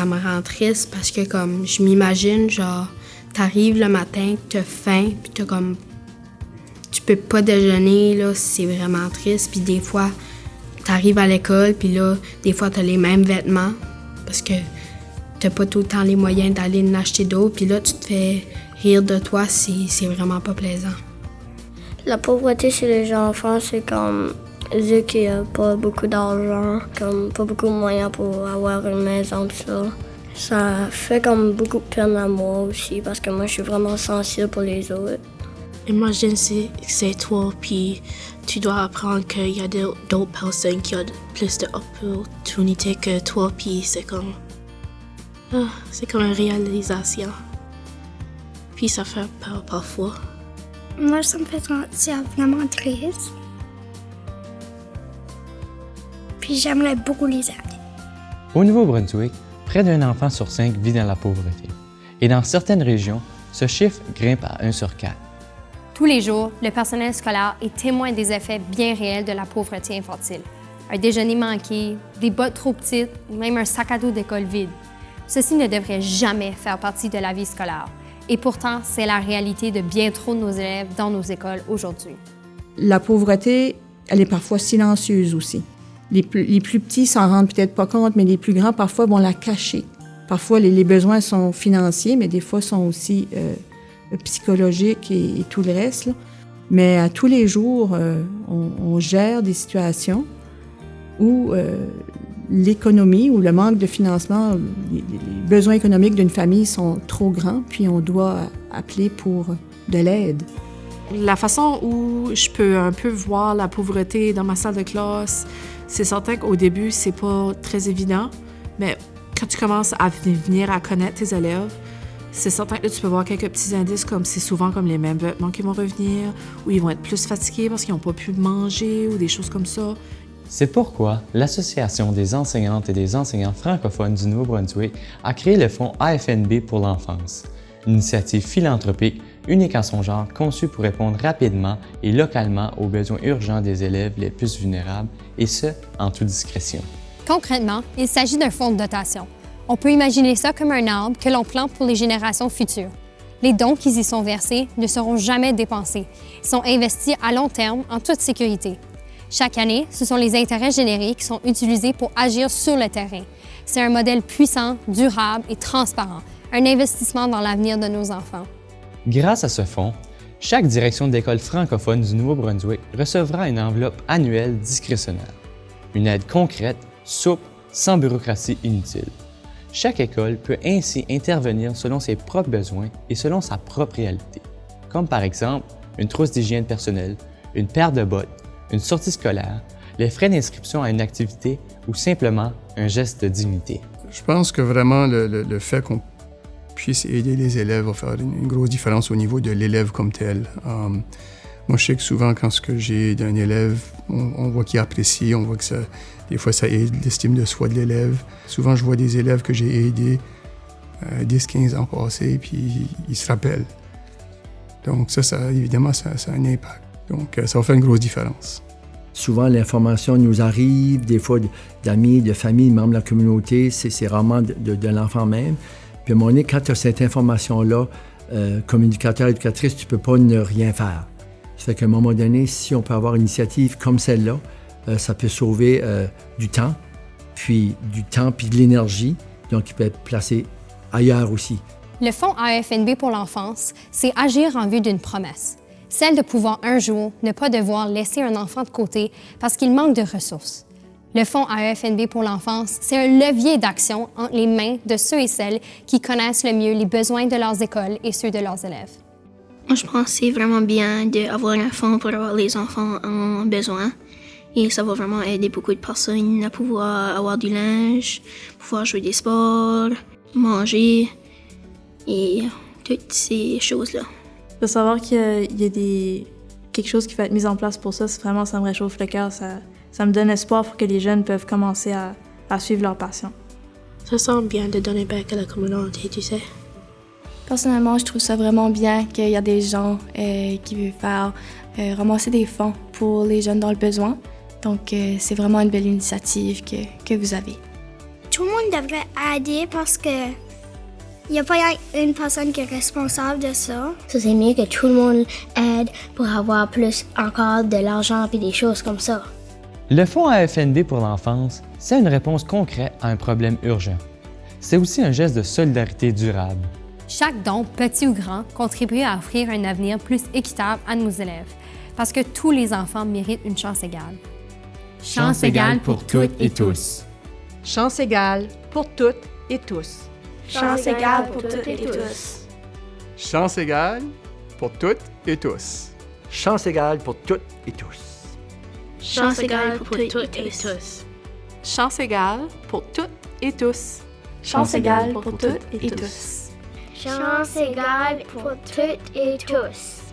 me rend triste parce que comme je m'imagine, genre, t'arrives le matin, t'as faim, puis tu peux pas déjeuner, là, c'est vraiment triste. Puis des fois, t'arrives à l'école, puis là, des fois, t'as les mêmes vêtements parce que t'as pas tout le temps les moyens d'aller en acheter d'autres. Puis là, tu te fais rire de toi, c'est vraiment pas plaisant. La pauvreté chez les enfants, c'est comme vu qu'il n'y a pas beaucoup d'argent, comme pas beaucoup de moyens pour avoir une maison, tout ça. Ça fait comme beaucoup de peine à moi aussi parce que moi, je suis vraiment sensible pour les autres. Imagine c'est toi, puis tu dois apprendre qu'il y a d'autres personnes qui ont plus d'opportunités que toi, puis c'est comme une réalisation. Puis ça fait peur parfois. Moi, ça me fait sentir vraiment triste. Puis j'aimerais beaucoup les aider. Au Nouveau-Brunswick, près d'un enfant sur 5 vit dans la pauvreté. Et dans certaines régions, ce chiffre grimpe à 1 sur 4. Tous les jours, le personnel scolaire est témoin des effets bien réels de la pauvreté infantile. Un déjeuner manqué, des bottes trop petites, ou même un sac à dos d'école vide. Ceci ne devrait jamais faire partie de la vie scolaire. Et pourtant, c'est la réalité de bien trop de nos élèves dans nos écoles aujourd'hui. La pauvreté, elle est parfois silencieuse aussi. Les plus petits s'en rendent peut-être pas compte, mais les plus grands, parfois, vont la cacher. Parfois, les besoins sont financiers, mais des fois, sont aussi psychologiques et tout le reste, là. Mais à tous les jours, on gère des situations où l'économie ou le manque de financement, les besoins économiques d'une famille sont trop grands, puis on doit appeler pour de l'aide. La façon où je peux un peu voir la pauvreté dans ma salle de classe, c'est certain qu'au début, c'est pas très évident, mais quand tu commences à venir à connaître tes élèves, c'est certain que là, tu peux voir quelques petits indices comme c'est souvent comme les mêmes vêtements qui vont revenir, ou ils vont être plus fatigués parce qu'ils n'ont pas pu manger ou des choses comme ça. C'est pourquoi l'Association des enseignantes et des enseignants francophones du Nouveau-Brunswick a créé le fonds AFNB pour l'enfance, une initiative philanthropique unique en son genre conçue pour répondre rapidement et localement aux besoins urgents des élèves les plus vulnérables, et ce, en toute discrétion. Concrètement, il s'agit d'un fonds de dotation. On peut imaginer ça comme un arbre que l'on plante pour les générations futures. Les dons qui y sont versés ne seront jamais dépensés. Ils sont investis à long terme en toute sécurité. Chaque année, ce sont les intérêts générés qui sont utilisés pour agir sur le terrain. C'est un modèle puissant, durable et transparent, un investissement dans l'avenir de nos enfants. Grâce à ce fonds, chaque direction d'école francophone du Nouveau-Brunswick recevra une enveloppe annuelle discrétionnaire. Une aide concrète, souple, sans bureaucratie inutile. Chaque école peut ainsi intervenir selon ses propres besoins et selon sa propre réalité, comme par exemple une trousse d'hygiène personnelle, une paire de bottes, une sortie scolaire, les frais d'inscription à une activité ou simplement un geste de dignité. Je pense que vraiment le fait qu'on puisse aider les élèves va faire une grosse différence au niveau de l'élève comme tel. Moi, je sais que souvent, quand j'ai d'un élève, on voit qu'il apprécie, on voit que des fois, ça aide l'estime de soi de l'élève. Souvent, je vois des élèves que j'ai aidés 10-15 ans passés, puis ils se rappellent. Donc ça évidemment, ça a un impact. Donc, ça va faire une grosse différence. Souvent, l'information nous arrive, des fois d'amis, de familles, membres de la communauté, c'est rarement de l'enfant même. Puis à un moment donné, quand tu as cette information-là, comme éducateur, éducatrice, tu ne peux pas ne rien faire. Ça fait qu'à un moment donné, si on peut avoir une initiative comme celle-là, ça peut sauver du temps, puis de l'énergie, donc qui peut être placé ailleurs aussi. Le fonds AFNB pour l'enfance, c'est agir en vue d'une promesse. Celle de pouvoir un jour ne pas devoir laisser un enfant de côté parce qu'il manque de ressources. Le fonds AFNB pour l'enfance, c'est un levier d'action entre les mains de ceux et celles qui connaissent le mieux les besoins de leurs écoles et ceux de leurs élèves. Moi, je pense que c'est vraiment bien d'avoir un fonds pour avoir les enfants en besoin. Et ça va vraiment aider beaucoup de personnes à pouvoir avoir du linge, pouvoir jouer des sports, manger et toutes ces choses-là. De savoir qu'il y a quelque chose qui va être mis en place pour ça, vraiment, ça me réchauffe le cœur. Ça me donne espoir pour que les jeunes peuvent commencer à suivre leur passion. Ça sent bien de donner back à la communauté, tu sais. Personnellement, je trouve ça vraiment bien qu'il y a des gens qui veulent faire ramasser des fonds pour les jeunes dans le besoin. Donc, c'est vraiment une belle initiative que vous avez. Tout le monde monde devrait aider parce que il n'y a pas une personne qui est responsable de ça. Ça, c'est mieux que tout le monde aide pour avoir plus encore de l'argent et des choses comme ça. Le Fonds AFND pour l'enfance, c'est une réponse concrète à un problème urgent. C'est aussi un geste de solidarité durable. Chaque don, petit ou grand, contribue à offrir un avenir plus équitable à nos élèves, parce que tous les enfants méritent une chance égale. Chance égale pour toutes et tous. Chance égale pour toutes et tous. Chance égale pour toutes et tous. Chance égale pour toutes et tous. Chance égale pour toutes et tous. Chance égale pour toutes et tous. Chance égale pour toutes et tous. Chance égale pour toutes et tous. Chance égale pour toutes et tous.